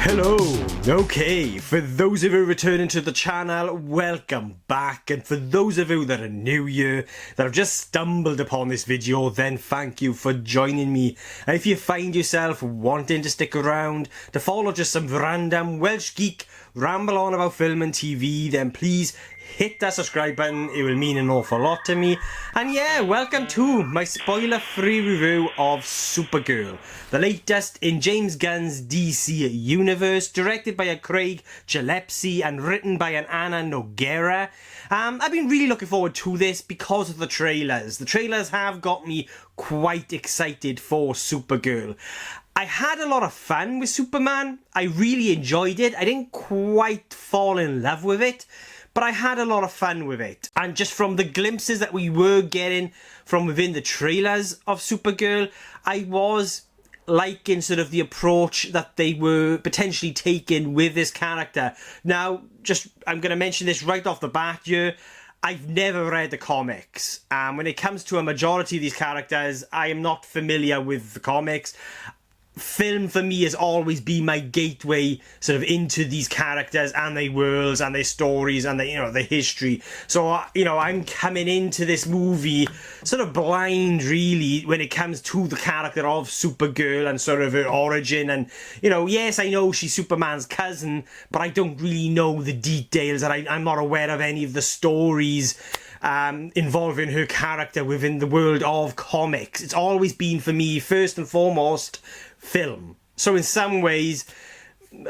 Hello, okay, for those of you returning to the channel, welcome back, and for those of you that are new here, that have just stumbled upon this video, then thank you for joining me. And if you find yourself wanting to stick around to follow just some random Welsh geek ramble on about film and TV, then please hit that subscribe button, it will mean an awful lot to me. And yeah, welcome to my spoiler-free review of Supergirl, the latest in James Gunn's DC universe, directed by a Craig Gillespie and written by an Anna Noguera. I've been really looking forward to this because of the trailers. The trailers have got me quite excited for Supergirl. I had a lot of fun with Superman. I really enjoyed it. I didn't quite fall in love with it, but I had a lot of fun with it. And just from the glimpses that we were getting from within the trailers of Supergirl, I was liking sort of the approach that they were potentially taking with this character. Now, I'm going to mention this right off the bat here. I've never read the comics. When it comes to a majority of these characters, I am not familiar with the comics. Film for me has always been my gateway sort of into these characters and their worlds and their stories and the history. So I'm coming into this movie sort of blind really when it comes to the character of Supergirl and sort of her origin. And yes, I know she's Superman's cousin, but I don't really know the details, and I'm not aware of any of the stories involving her character within the world of comics. It's always been for me first and foremost film. So in some ways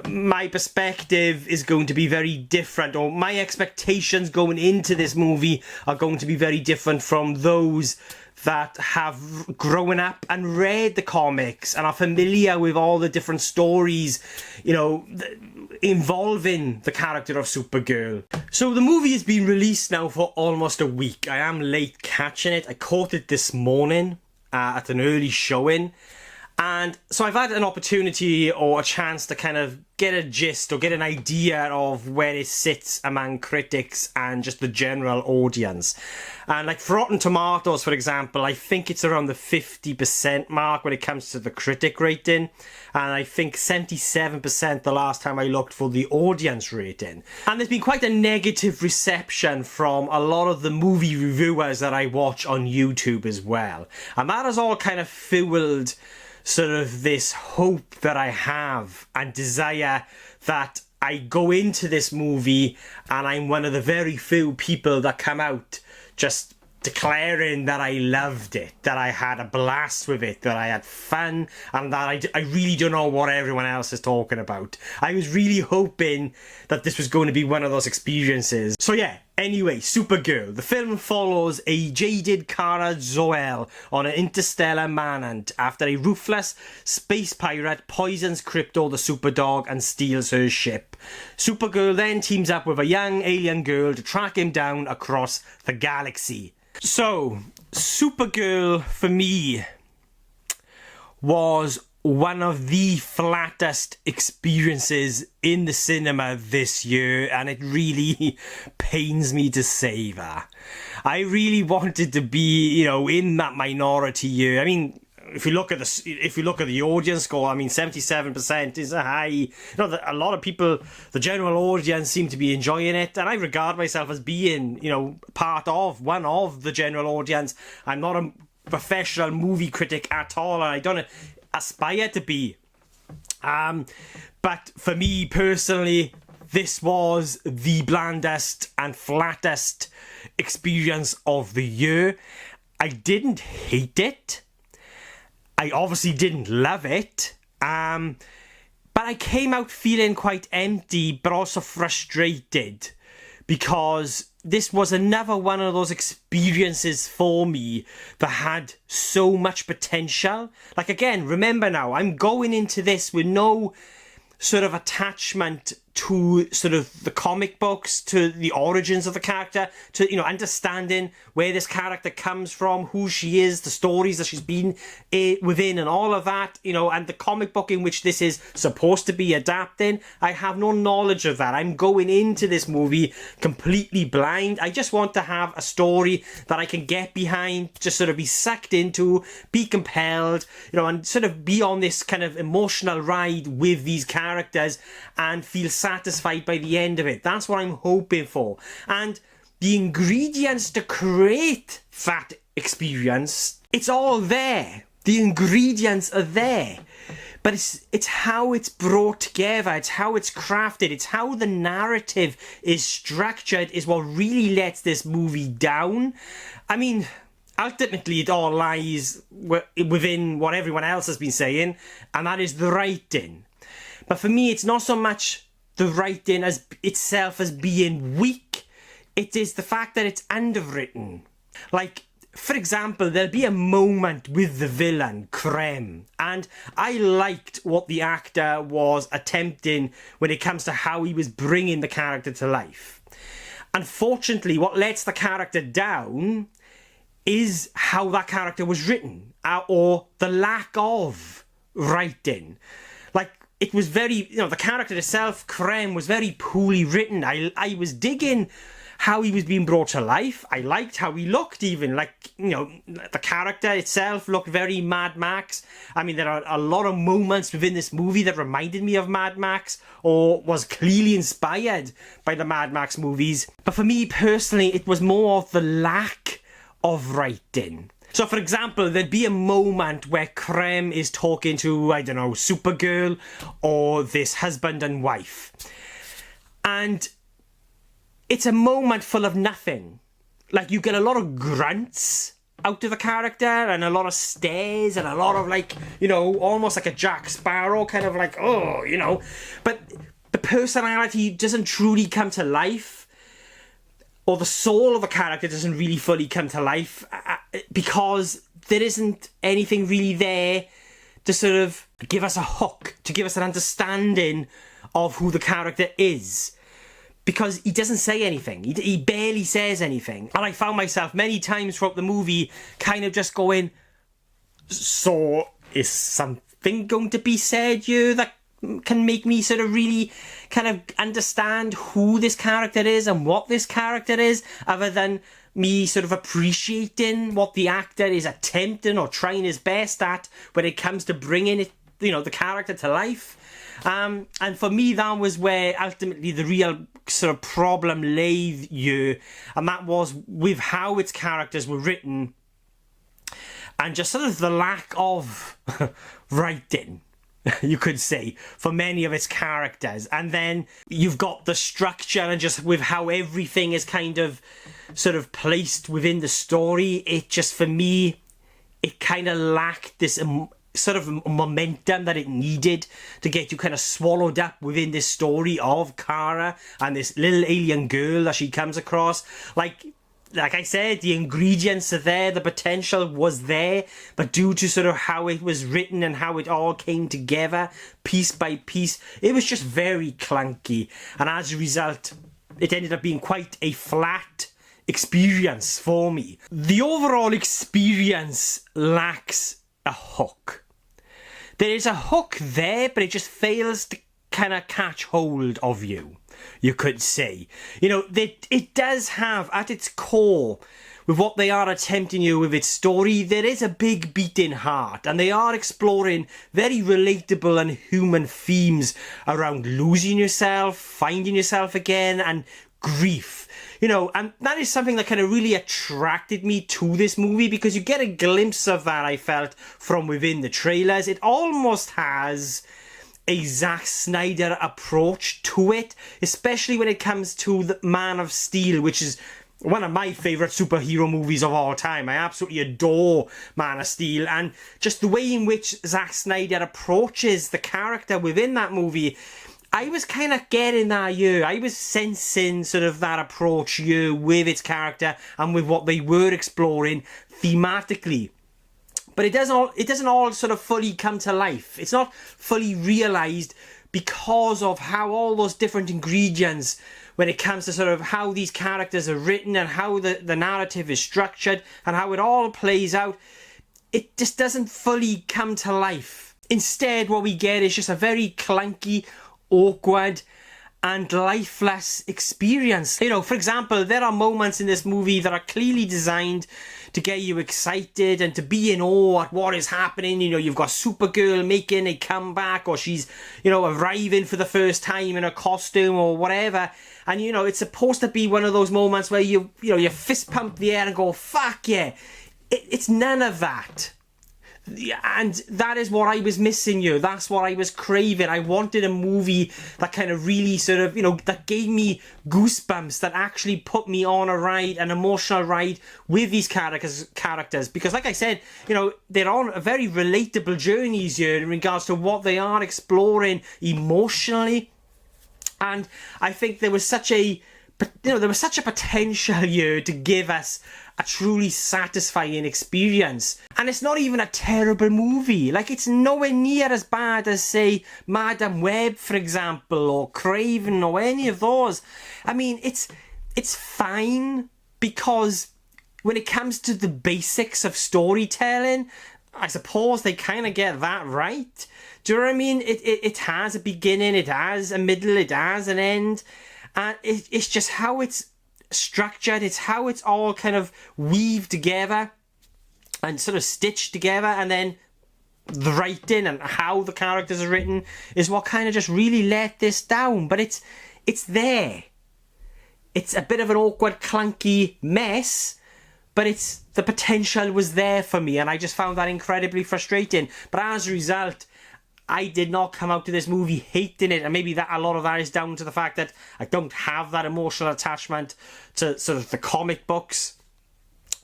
my perspective is going to be very different, or my expectations going into this movie are going to be very different from those that have grown up and read the comics and are familiar with all the different stories, involving the character of Supergirl. So the movie has been released now for almost a week. I am late catching it. I caught it this morning at an early showing. And so I've had an opportunity or a chance to kind of get a gist or get an idea of where it sits among critics and just the general audience. And like for Rotten Tomatoes, for example, I think it's around the 50% mark when it comes to the critic rating. And I think 77% the last time I looked for the audience rating. And there's been quite a negative reception from a lot of the movie reviewers that I watch on YouTube as well. And that has all kind of fueled sort of this hope that I have and desire that I go into this movie and I'm one of the very few people that come out just declaring that I loved it, that I had a blast with it, that I had fun, and that I really don't know what everyone else is talking about. I was really hoping that this was going to be one of those experiences. So yeah, anyway, Supergirl. The film follows a jaded Kara Zor-El on an interstellar manhunt after a ruthless space pirate poisons Krypto the Superdog and steals her ship. Supergirl then teams up with a young alien girl to track him down across the galaxy. So, Supergirl, for me, was one of the flattest experiences in the cinema this year, and it really pains me to say that. I really wanted to be, in that minority here. I mean, if you look at the audience score, I mean, 77% is a high. A lot of people, the general audience, seem to be enjoying it, and I regard myself as being, one of the general audience. I'm not a professional movie critic at all, and I don't aspire to be. But for me personally, this was the blandest and flattest experience of the year. I didn't hate it. I obviously didn't love it, but I came out feeling quite empty, but also frustrated, because this was another one of those experiences for me that had so much potential. Like, again, remember now, I'm going into this with no sort of attachment to sort of the comic books, to the origins of the character, to, you know, understanding where this character comes from, who she is, the stories that she's been within, and all of that, you know, and the comic book in which this is supposed to be adapting. I have no knowledge of that. I'm going into this movie completely blind. I just want to have a story that I can get behind, just sort of be sucked into, be compelled, you know, and sort of be on this kind of emotional ride with these characters and feel satisfied by the end of it. That's what I'm hoping for. And the ingredients to create that experience, it's all there. The ingredients are there. But it's how it's brought together, it's how it's crafted, it's how the narrative is structured is what really lets this movie down. I mean, ultimately it all lies within what everyone else has been saying, and that is the writing. But for me, it's not so much the writing as itself as being weak. It is the fact that it's underwritten. Like, for example, there'll be a moment with the villain, Krem, and I liked what the actor was attempting when it comes to how he was bringing the character to life. Unfortunately, what lets the character down is how that character was written, or the lack of writing. Like, it was very, you know, the character itself, Krem, was very poorly written. I was digging how he was being brought to life. I liked how he looked even. Like, you know, the character itself looked very Mad Max. I mean, there are a lot of moments within this movie that reminded me of Mad Max or was clearly inspired by the Mad Max movies. But for me personally, it was more of the lack of writing. So, for example, there'd be a moment where Krem is talking to, I don't know, Supergirl or this husband and wife. And it's a moment full of nothing. Like, you get a lot of grunts out of the character and a lot of stares and a lot of, like, you know, almost like a Jack Sparrow kind of like, oh, you know. But the personality doesn't truly come to life, or the soul of the character doesn't really fully come to life because there isn't anything really there to sort of give us a hook, to give us an understanding of who the character is. Because he doesn't say anything. He barely says anything. And I found myself many times throughout the movie kind of just going, so is something going to be said here that can make me sort of really kind of understand who this character is and what this character is, other than me sort of appreciating what the actor is attempting or trying his best at when it comes to bringing it, you know, the character to life. And for me, that was where ultimately the real sort of problem lay here, and that was with how its characters were written and just sort of the lack of writing, you could say, for many of its characters. And then you've got the structure and just with how everything is kind of sort of placed within the story, it just, for me, it kind of lacked this sort of momentum that it needed to get you kind of swallowed up within this story of Kara and this little alien girl that she comes across. Like I said, the ingredients are there, the potential was there, but due to sort of how it was written and how it all came together piece by piece, it was just very clunky. And as a result, it ended up being quite a flat experience for me. The overall experience lacks a hook. There is a hook there, but it just fails to kind of catch hold of you, you could say. You know, it does have, at its core, with what they are attempting you with its story, there is a big beating heart, and they are exploring very relatable and human themes around losing yourself, finding yourself again, and grief. You know, and that is something that kind of really attracted me to this movie, because you get a glimpse of that, I felt, from within the trailers. It almost has a Zack Snyder approach to it, especially when it comes to the Man of Steel, which is one of my favourite superhero movies of all time. I absolutely adore Man of Steel, and just the way in which Zack Snyder approaches the character within that movie, I was kind of getting that here. I was sensing sort of that approach here with its character and with what they were exploring thematically. But it doesn't all sort of fully come to life. It's not fully realised because of how all those different ingredients, when it comes to sort of how these characters are written and how the narrative is structured and how it all plays out, it just doesn't fully come to life. Instead, what we get is just a very clunky, awkward and lifeless experience. You know, for example, there are moments in this movie that are clearly designed to get you excited and to be in awe at what is happening. You know, you've got Supergirl making a comeback, or she's, you know, arriving for the first time in a costume or whatever. And, you know, it's supposed to be one of those moments where you fist pump the air and go, fuck yeah. It's none of that. And that is what I was missing here. That's what I was craving. I wanted a movie that kind of really sort of, you know, that gave me goosebumps, that actually put me on a ride, an emotional ride with these characters. Because like I said, you know, they're on a very relatable journeys here in regards to what they are exploring emotionally. And I think there was such a potential here to give us a truly satisfying experience. And it's not even a terrible movie. Like, it's nowhere near as bad as, say, Madam Web, for example, or Craven, or any of those. I mean, it's fine, because when it comes to the basics of storytelling, I suppose they kind of get that right. Do you know what I mean? It has a beginning, it has a middle, it has an end. And it's just how it's structured, it's how it's all kind of weaved together and sort of stitched together, and then the writing and how the characters are written is what kind of just really let this down. But it's there. It's a bit of an awkward, clunky mess, but the potential was there for me, and I just found that incredibly frustrating. But as a result, I did not come out to this movie hating it, and maybe that a lot of that is down to the fact that I don't have that emotional attachment to sort of the comic books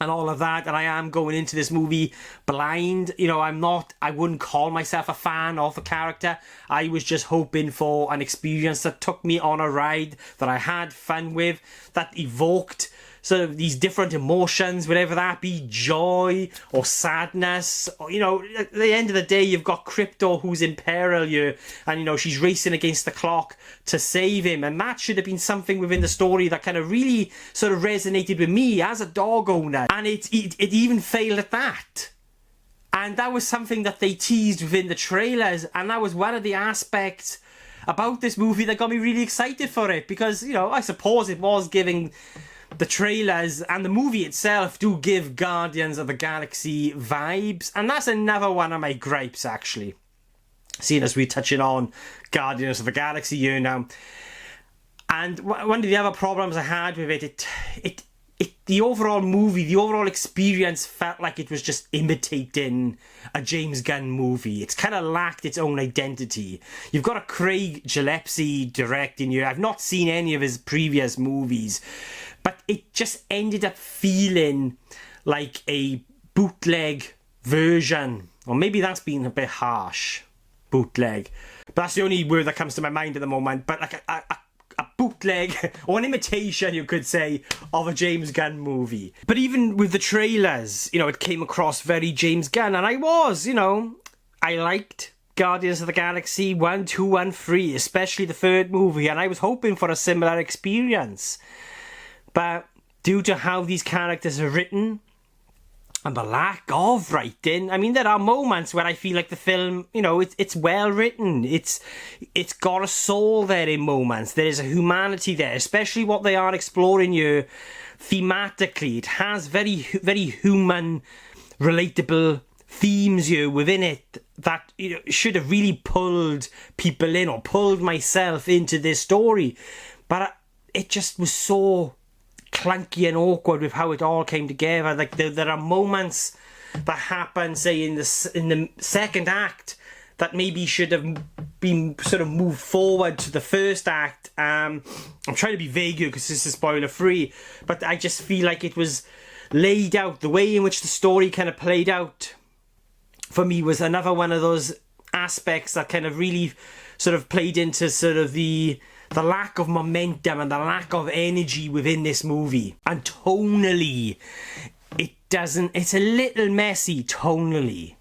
and all of that, and I am going into this movie blind. You know, I wouldn't call myself a fan of the character. I was just hoping for an experience that took me on a ride, that I had fun with, that evoked sort of these different emotions, whatever that be, joy or sadness. Or, you know, at the end of the day, you've got Crypto who's in peril here, and, you know, she's racing against the clock to save him. And that should have been something within the story that kind of really sort of resonated with me as a dog owner. And it even failed at that. And that was something that they teased within the trailers, and that was one of the aspects about this movie that got me really excited for it. Because, you know, I suppose it was giving... the trailers and the movie itself do give Guardians of the Galaxy vibes, and that's another one of my gripes, actually. Seeing as we're touching on Guardians of the Galaxy here now. And one of the other problems I had with it, the overall movie, the overall experience felt like it was just imitating a James Gunn movie. It's kind of lacked its own identity. You've got a Craig Gillespie directing here. I've not seen any of his previous movies, but it just ended up feeling like a bootleg version. Or maybe that's being a bit harsh. Bootleg. But that's the only word that comes to my mind at the moment. But like a bootleg, or an imitation, you could say, of a James Gunn movie. But even with the trailers, you know, it came across very James Gunn. And I liked Guardians of the Galaxy 1, 2, and 3, especially the third movie. And I was hoping for a similar experience. But due to how these characters are written and the lack of writing, I mean, there are moments where I feel like the film, you know, it's well written. It's got a soul there in moments. There is a humanity there, especially what they are exploring here thematically. It has very, very human, relatable themes here within it that, you know, should have really pulled people in, or pulled myself into this story. But it just was so clunky and awkward with how it all came together. Like there are moments that happen, say in the second act, that maybe should have been sort of moved forward to the first act. I'm trying to be vague here because this is spoiler free, but I just feel like it was laid out, the way in which the story kind of played out for me was another one of those aspects that kind of really sort of played into sort of the lack of momentum and the lack of energy within this movie. And tonally, it's a little messy tonally.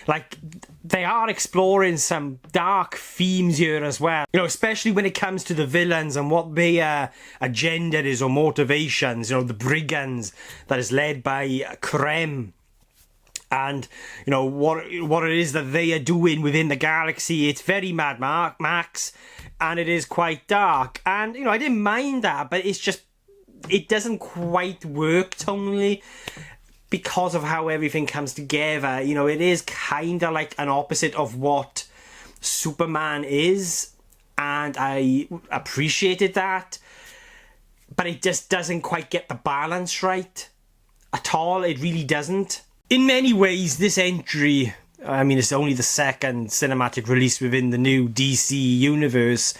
like, they are exploring some dark themes here as well. You know, especially when it comes to the villains and what their agenda is or motivations. You know, the brigands that is led by Krem. And, you know, what it is that they are doing within the galaxy. It's very Mad Max, and it is quite dark. And, you know, I didn't mind that, but it's just, it doesn't quite work tonally because of how everything comes together. You know, it is kind of like an opposite of what Superman is, and I appreciated that, but it just doesn't quite get the balance right at all. It really doesn't. In many ways, this entry, I mean, it's only the second cinematic release within the new DC universe,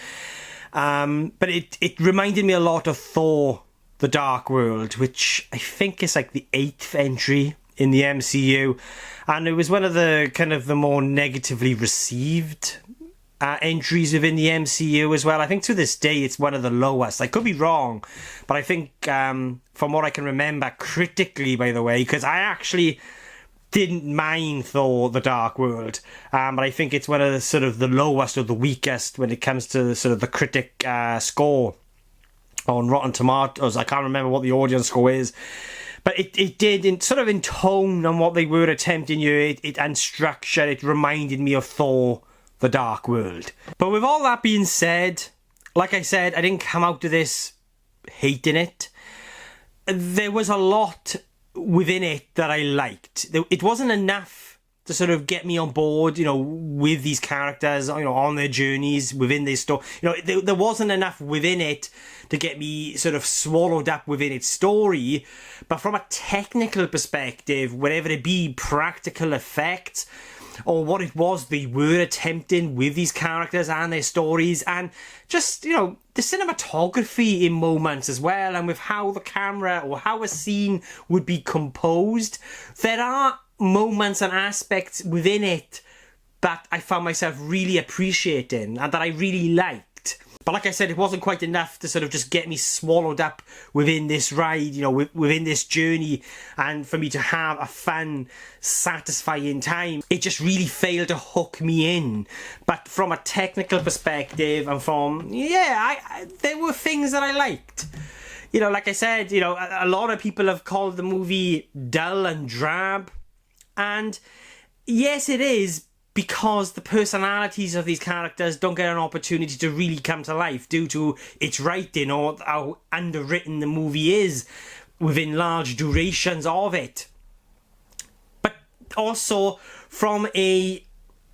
but it reminded me a lot of Thor: The Dark World, which I think is like the 8th entry in the MCU, and it was one of the kind of the more negatively received entries within the MCU as well. I think to this day it's one of the lowest. I could be wrong, but I think from what I can remember critically, by the way, because I actually didn't mind Thor: The Dark World, but I think it's one of the sort of the lowest or the weakest when it comes to sort of the critic score on Rotten Tomatoes. I can't remember what the audience score is, but it did, in sort of in tone and what they were attempting here, and structure, it reminded me of Thor: The Dark World. But with all that being said, like I said, I didn't come out to this hating it. There was a lot within it that I liked. It wasn't enough to sort of get me on board, you know, with these characters, you know, on their journeys within this story. You know, there wasn't enough within it to get me sort of swallowed up within its story. But from a technical perspective, whatever it be, practical effects, or what it was they were attempting with these characters and their stories, and just, you know, the cinematography in moments as well, and with how the camera or how a scene would be composed, there are moments and aspects within it that I found myself really appreciating and that I really liked. But like I said, it wasn't quite enough to sort of just get me swallowed up within this ride, you know, within this journey, and for me to have a fun, satisfying time. It just really failed to hook me in. But from a technical perspective and from, there were things that I liked. You know, like I said, you know, a lot of people have called the movie dull and drab. And yes, it is, because the personalities of these characters don't get an opportunity to really come to life due to its writing or how underwritten the movie is within large durations of it. But also, from a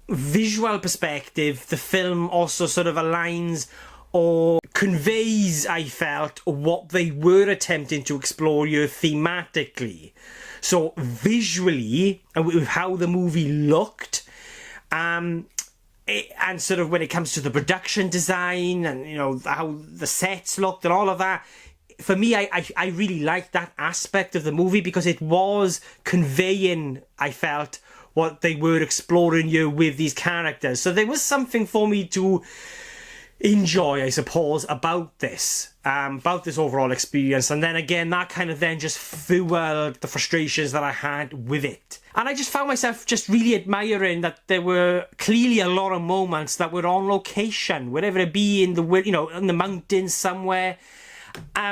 visual perspective, the film also sort of aligns or conveys, I felt, what they were attempting to explore here thematically. So visually, and with how the movie looked, and sort of when it comes to the production design and, you know, how the sets looked and all of that, for me, I really liked that aspect of the movie because it was conveying, I felt, what they were exploring here with these characters. So there was something for me to enjoy, I suppose, about this overall experience. And then again, that kind of then just fueled the frustrations that I had with it. And I just found myself just really admiring that there were clearly a lot of moments that were on location, wherever it be in the, you know, in the mountains somewhere.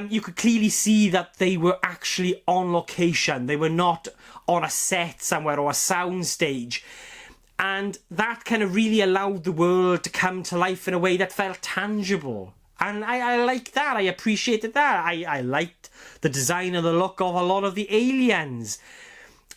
You could clearly see that they were actually on location. They were not on a set somewhere or a sound stage. And that kind of really allowed the world to come to life in a way that felt tangible. And I liked that. I appreciated that. I liked the design and the look of a lot of the aliens.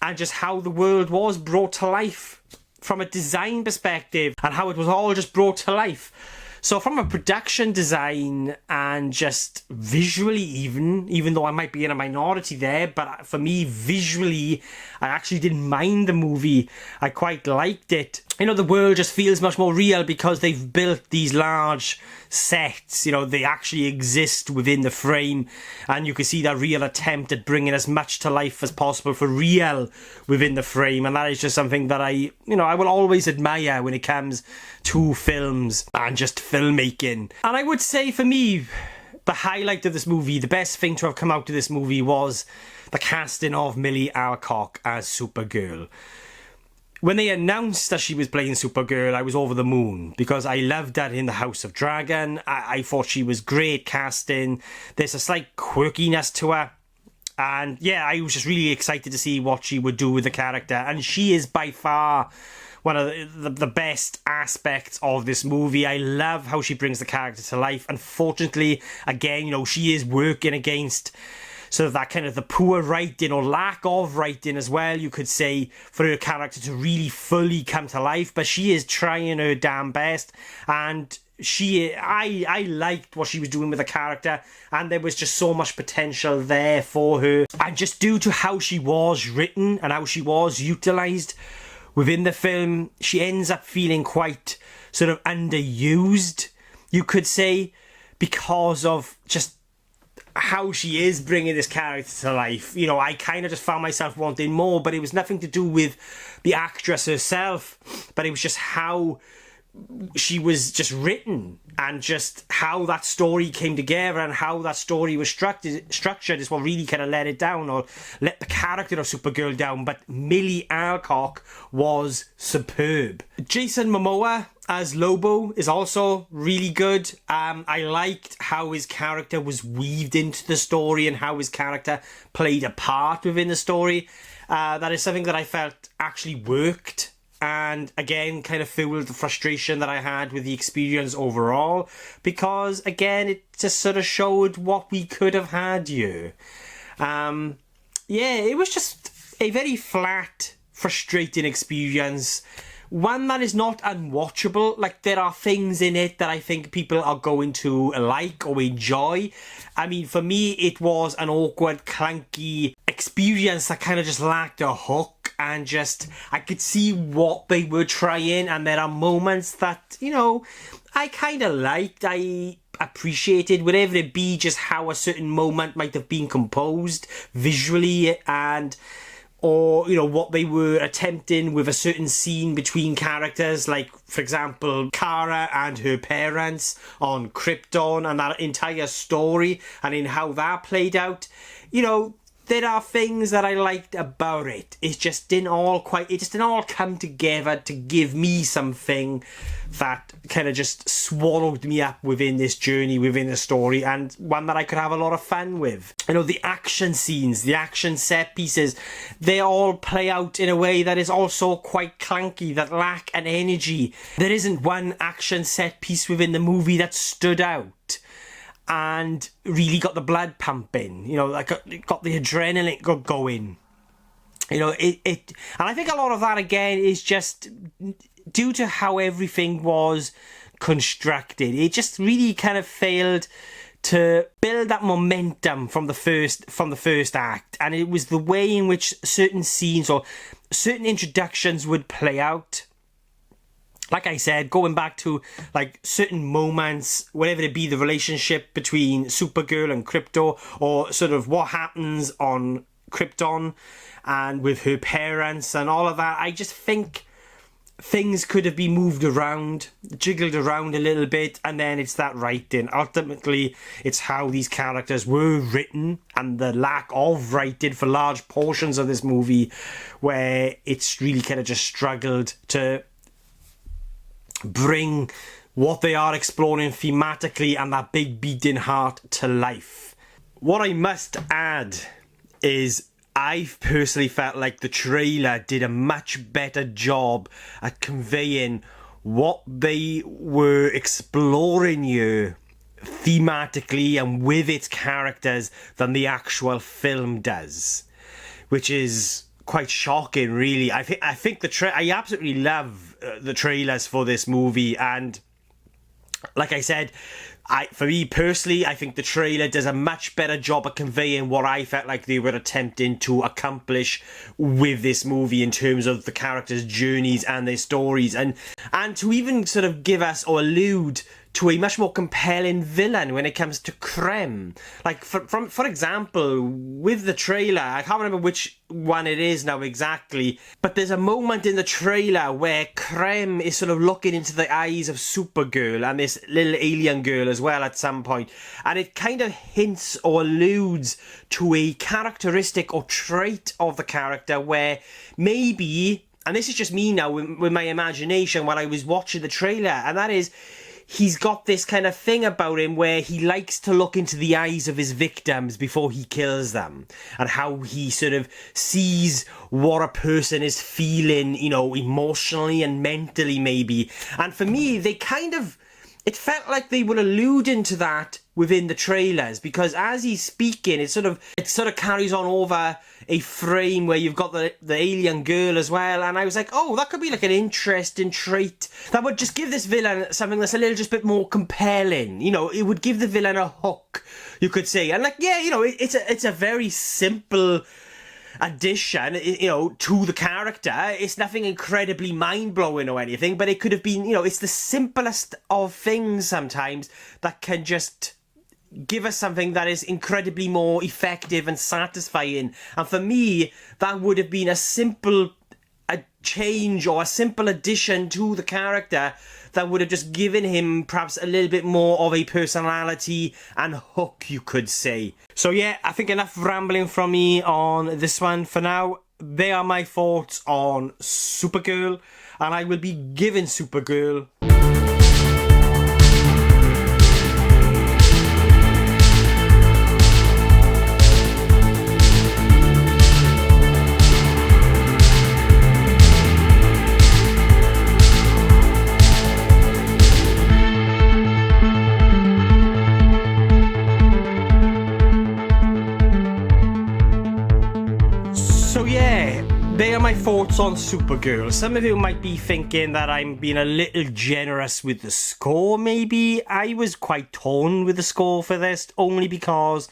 And just how the world was brought to life from a design perspective. And how it was all just brought to life. So from a production design and just visually even though I might be in a minority there, but for me, visually, I actually didn't mind the movie. I quite liked it. You know, the world just feels much more real because they've built these large sets. You know, they actually exist within the frame, and you can see that real attempt at bringing as much to life as possible for real within the frame. And that is just something that I will always admire when it comes to films and just filmmaking. And I would say for me, the highlight of this movie, the best thing to have come out of this movie was the casting of Millie Alcock as Supergirl. When they announced that she was playing Supergirl, I was over the moon because I loved her in the House of Dragon. I thought she was great casting. There's a slight quirkiness to her. And yeah, I was just really excited to see what she would do with the character. And she is by far one of the best aspects of this movie. I love how she brings the character to life. Unfortunately, again, you know, she is working against sort of that kind of the poor writing or lack of writing as well, you could say, for her character to really fully come to life. But she is trying her damn best, and I liked what she was doing with the character, and there was just so much potential there for her. And just due to how she was written and how she was utilised within the film, she ends up feeling quite sort of underused, you could say, because of just how she is bringing this character to life. You know, I kind of just found myself wanting more, but it was nothing to do with the actress herself, but it was just how she was just written, and just how that story came together and how that story was structured is what really kind of let it down, or let the character of Supergirl down. But Millie Alcock was superb. Jason Momoa as Lobo is also really good. I liked how his character was weaved into the story and how his character played a part within the story. That is something that I felt actually worked, and again kind of fueled the frustration that I had with the experience overall, because again it just sort of showed what we could have had here. Yeah, it was just a very flat, frustrating experience. One that is not unwatchable. Like, there are things in it that I think people are going to like or enjoy. I mean, for me, it was an awkward, clunky experience that kind of just lacked a hook, and just, I could see what they were trying, and there are moments that, you know, I kind of liked, I appreciated, whatever it be, just how a certain moment might have been composed visually, and or, you know, what they were attempting with a certain scene between characters, like, for example, Kara and her parents on Krypton, and that entire story, and in how that played out. You know, there are things that I liked about it. It just didn't all come together to give me something that kind of just swallowed me up within this journey, within the story, and one that I could have a lot of fun with. You know, the action scenes, the action set pieces, they all play out in a way that is also quite clunky, that lack an energy. There isn't one action set piece within the movie that stood out and really got the blood pumping, you know, like got the adrenaline going. You know, and I think a lot of that again is just due to how everything was constructed. It just really kind of failed to build that momentum from the first act, and it was the way in which certain scenes or certain introductions would play out. Like I said, going back to like certain moments, whatever it be, the relationship between Supergirl and Krypto, or sort of what happens on Krypton and with her parents and all of that, I just think things could have been moved around, jiggled around a little bit, and then it's that writing. Ultimately, it's how these characters were written and the lack of writing for large portions of this movie, where it's really kind of just struggled to bring what they are exploring thematically and that big beating heart to life. What I must add is I personally felt like the trailer did a much better job at conveying what they were exploring here thematically and with its characters than the actual film does, which is quite shocking, really. I think I absolutely love the trailers for this movie, and like I said, for me personally, I think the trailer does a much better job at conveying what I felt like they were attempting to accomplish with this movie in terms of the characters' journeys and their stories, and to even sort of give us or allude to a much more compelling villain when it comes to Krem. Like, for example, with the trailer, I can't remember which one it is now exactly, but there's a moment in the trailer where Krem is sort of looking into the eyes of Supergirl and this little alien girl as well at some point, and it kind of hints or alludes to a characteristic or trait of the character where maybe and this is just me now with my imagination while I was watching the trailer, and that is, he's got this kind of thing about him where he likes to look into the eyes of his victims before he kills them, and how he sort of sees what a person is feeling, you know, emotionally and mentally maybe. And for me, it felt like they were alluding to that within the trailers, because as he's speaking, it sort of carries on over a frame where you've got the alien girl as well, and I was like, oh, that could be like an interesting trait that would just give this villain something that's a little just bit more compelling. You know, it would give the villain a hook, you could say. And like, yeah, you know, it's a very simple addition, you know, to the character. It's nothing incredibly mind-blowing or anything, but it could have been, you know, it's the simplest of things sometimes that can just give us something that is incredibly more effective and satisfying. And for me, that would have been a change or a simple addition to the character that would have just given him perhaps a little bit more of a personality and hook, you could say. So yeah, I think enough rambling from me on this one for now. They are my thoughts on Supergirl, and I will be giving Supergirl They are my thoughts on Supergirl. Some of you might be thinking that I'm being a little generous with the score, maybe. I was quite torn with the score for this, only because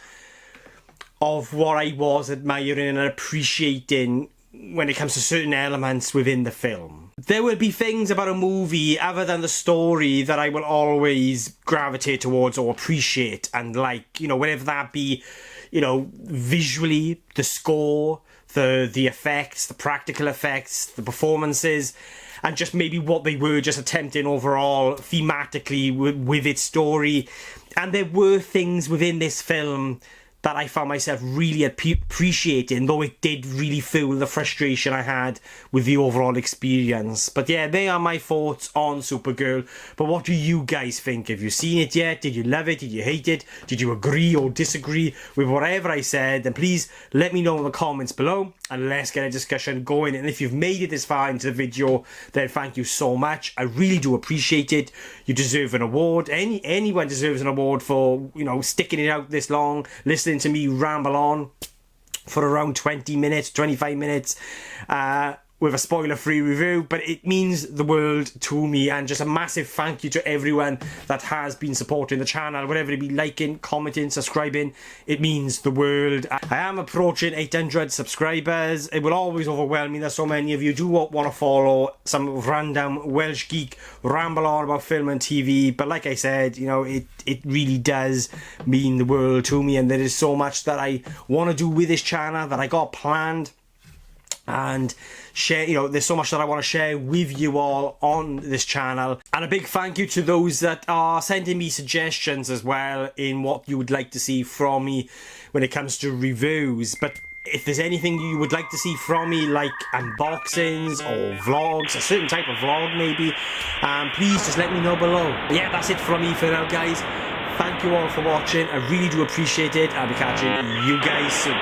of what I was admiring and appreciating when it comes to certain elements within the film. There will be things about a movie, other than the story, that I will always gravitate towards or appreciate and like, you know, whatever that be, you know, visually, the score, the effects, the practical effects, the performances, and just maybe what they were just attempting overall thematically with its story. And there were things within this film that I found myself really appreciating, though it did really fuel the frustration I had with the overall experience. But yeah, they are my thoughts on Supergirl. But what do you guys think? Have you seen it yet? Did you love it? Did you hate it? Did you agree or disagree with whatever I said? And please let me know in the comments below, and let's get a discussion going. And if you've made it this far into the video, then thank you so much. I really do appreciate it. You deserve an award. Anyone deserves an award for, you know, sticking it out this long, listening to me ramble on for around 20 minutes, 25 minutes, with a spoiler-free review. But it means the world to me, and just a massive thank you to everyone that has been supporting the channel, whatever it be, liking, commenting, subscribing. It means the world. I am approaching 800 subscribers. It will always overwhelm me that so many of you do want to follow some random Welsh geek ramble on about film and TV. But like I said, you know, it really does mean the world to me, and there is so much that I want to do with this channel that I got planned and share. You know, there's so much that I want to share with you all on this channel. And a big thank you to those that are sending me suggestions as well in what you would like to see from me when it comes to reviews. But if there's anything you would like to see from me, like unboxings or vlogs, a certain type of vlog maybe, please just let me know below. Yeah, that's it from me for now, guys. Thank you all for watching. I really do appreciate it. I'll be catching you guys soon.